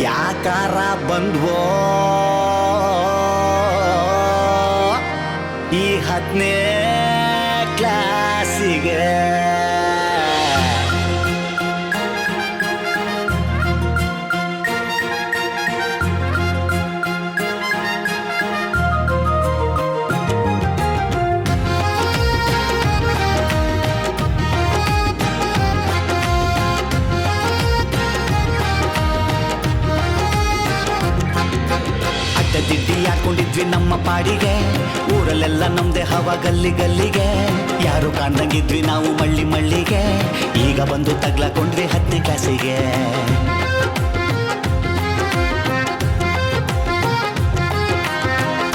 ಯಾಕಾರ ಬಂದ್ವೋ ಈ 10ನೇ ಕ್ಲಾಸಿಗೆ. ದಿಡ್ಡಿ ಹಾಕೊಂಡಿದ್ವಿ ನಮ್ಮ ಪಾಡಿಗೆ, ಊರಲ್ಲೆಲ್ಲ ನಮ್ದೆ ಹವ ಗಲ್ಲಿ ಗಲ್ಲಿಗೆ. ಯಾರು ಕಾಣ್ದಂಗಿದ್ವಿ ನಾವು ಮಳ್ಳಿ ಮಳ್ಳಿಗೆ, ಈಗ ಬಂದು ತಗ್ಲಾಕೊಂಡ್ವಿ 10ನೇ ಕ್ಲಾಸಿಗೆ.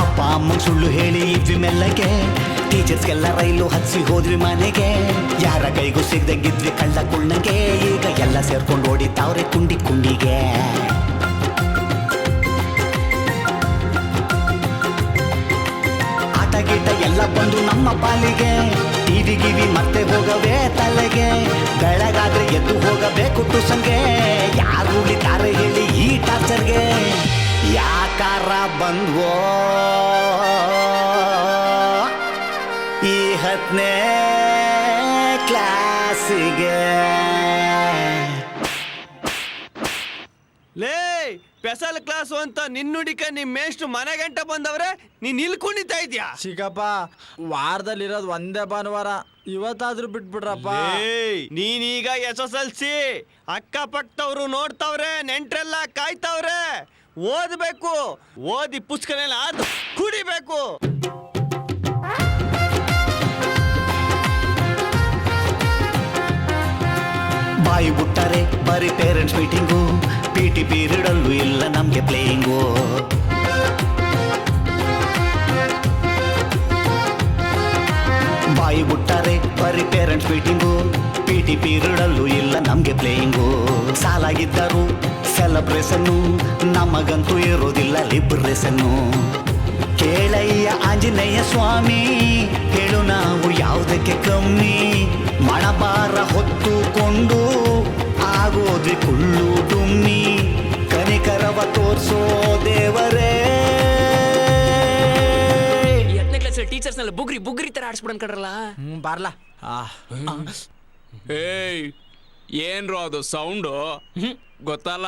ಅಪ್ಪ ಅಮ್ಮ ಸುಳ್ಳು ಹೇಳಿ ಇದ್ವಿ ಮೆಲ್ಲಗೆ, ಟೀಚರ್ಸ್ಗೆಲ್ಲ ರೈಲು ಹತ್ಸಿ ಹೋದ್ವಿ ಮನೆಗೆ. ಯಾರ ಕೈಗೂ ಸಿಗ್ದಂಗಿದ್ವಿ ಕಳ್ಳ ಕುಳ್ಳಂಗೆ, ಈಗ ಎಲ್ಲ ಸೇರ್ಕೊಂಡು ಓಡಿತಾವ್ರೆ ಕುಂಡಿ ಕುಂಡಿಗೆ. ಗೀಟ ಎಲ್ಲ ಬಂದು ನಮ್ಮ ಪಾಲಿಗೆ, ಟಿವಿ ಗಿವಿ ಮತ್ತೆ ಹೋಗವೇ ತಲೆಗೆ. ಬೆಳಗಾದ್ರೆ ಎದ್ದು ಹೋಗಬೇಕು ಟುಸನ್ಗೆ, ಯಾರು ಉಳಿತಾರೆ ಹೇಳಿ ಈ ಟಾರ್ಚರ್ಗೆ. ಯಾಕಾರ ಬಂದ್ವೋ ಈ 10ನೇ ಕ್ಲಾಸಿಗೆ. ಲೇ ಸ್ಪೆಷಲ್ ಕ್ಲಾಸ್ ಅಂತ ನಿನ್ನುಡಿಕ ನಿಮ್ ಮೇಷ್ಟ್ರು ಮನೆ ಗಂಟೆ ಬಂದವ್ರೆ, ನೀನ್ ನಿಲ್ಕೊಂಡಿತಾ ಇದ್ಯಾ? ಚಿಕ್ಕಪ್ಪ, ವಾರದಲ್ಲಿರೋದು ಒಂದೇ ಭಾನುವಾರ, ಇವತ್ತಾದ್ರೂ ಬಿಟ್ಬಿಡ್ರಪ್ಪ. ನೀನೀಗ SSLC, ಅಕ್ಕಪಕ್ಕದವ್ರು ನೋಡ್ತಾವ್ರೆ, ನೆಂಟ್ರೆಲ್ಲ ಕಾಯ್ತಾವ್ರೆ. ಓದ್ಬೇಕು, ಓದಿ ಪುಸ್ತಕನೆಲ್ಲ ಅದು ಕುಡಿಬೇಕು. ಬಾಯಿ ಬಿಟ್ಟರೆ ಬರೀ ಪೇರೆಂಟ್ಸ್ ಮೀಟಿಂಗು, PT ಪೀರಿಯಡ್ ಅಲ್ಲೂ ಇಲ್ಲ ನಮ್ಗೆ ಪ್ಲೇಯಿಂಗು. ಬಾಯಿ ಬಿಟ್ಟರೆ ಬರೀ ಪೇರೆಂಟ್ಸ್ ಮೀಟಿಂಗು, PT ಪೀರಿಯಡ್ ಅಲ್ಲೂ ಇಲ್ಲ ನಮ್ಗೆ ಪ್ಲೇಯಿಂಗು. ಸಾಲಾಗಿದ್ದರು ಸೆಲೆಬ್ರೇಷನ್ನು, ನಮಗಂತೂ ಇರೋದಿಲ್ಲ ಲಿಬರೇಷನ್ನು. ಕೇಳಯ್ಯ ಆಂಜನೇಯ ಸ್ವಾಮಿ, ಹೇಳು ನಾವು ಯಾವುದಕ್ಕೆ ಕಮ್ಮಿ. ಮಣಬಾರ ಹೊತ್ತುಕೊಂಡು ಆಗೋದ್ವಿ ಕುಳ್ಳು ಡುಮ್ಮಿ, ಕನಿಕರವ ತೋರ್ಸೋ ದೇವರೇ. 8ನೇ ಕ್ಲಾಸಲ್ಲಿ ಟೀಚರ್ಸ್ನೆಲ್ಲ ಬುಗ್ರಿ ಬುಗ್ರಿ ತರ ಆಡಿಸ್ಬಿಡನ್ಕಡ್ರಲ್ಲ. ಬಾರ್ಲಾ. ಏಯ್, ಏನ್ರೋ ಅದು ಸೌಂಡು? ಗೊತ್ತಲ್ಲ,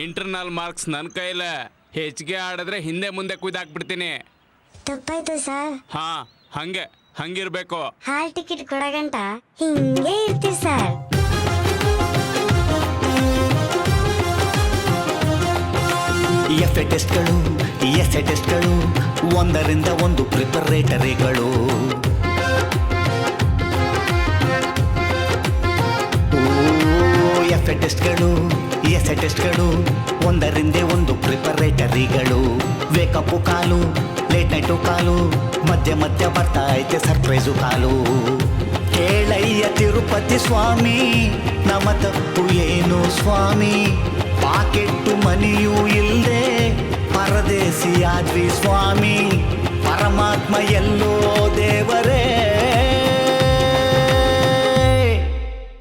ಇಂಟರ್ನಲ್ ಮಾರ್ಕ್ಸ್ ನನ್ನ ಕೈಲೇ. ಹೆಚ್ಚಿಗೆ ಆಡಿದ್ರೆ ಹಿಂದೆ ಮುಂದೆ ಕುಯ್ದಾಕ್ಬಿಡ್ತೀನಿ. ತಪ್ಪಾಯ್ತು ಸರ್. ಹಾ, ಹಂಗಿರ್ಬೇಕು. ಹಾಲ್ ಟಿಕೆಟ್ ಕೊಡಗಂಟ ಹಿಂಗೆ ಇರ್ತೀವಿ ಸರ್. ಎಫ್ಎ ಟೆಸ್ಟ್ಗಳು, ಎಸ್ಎ ಟೆಸ್ಟ್ಗಳು, ಒಂದರಿಂದ ಒಂದು ಪ್ರಿಪರೇಟರಿಗಳು. ಎಫ್ಎ ಟೆಸ್ಟ್ಗಳು, ಎಸ್ಎ ಟೆಸ್ಟ್ಗಳು, ಒಂದರಿಂದ ಒಂದು ಪ್ರಿಪರೇಟರಿಗಳು. ವೇಕಪ್ಪು ಕಾಲು, ಲೇಟ್ ನೈಟು ಕಾಲು, ಮಧ್ಯ ಬರ್ತಾ ಐತೆ ಸರ್ಪ್ರೈಸು ಕಾಲು. ಕೇಳಯ್ಯ ತಿರುಪತಿ ಸ್ವಾಮಿ, ನಮ್ಮ ತಪ್ಪು ಏನು ಸ್ವಾಮಿ. ಪಾಕೆಟ್ಟು ಮನಿಯೂ ಇಲ್ಲದೆ ಪರದೇಸಿ ಆದ್ವಿ ಸ್ವಾಮಿ. ಪರಮಾತ್ಮ ಎಲ್ಲೋ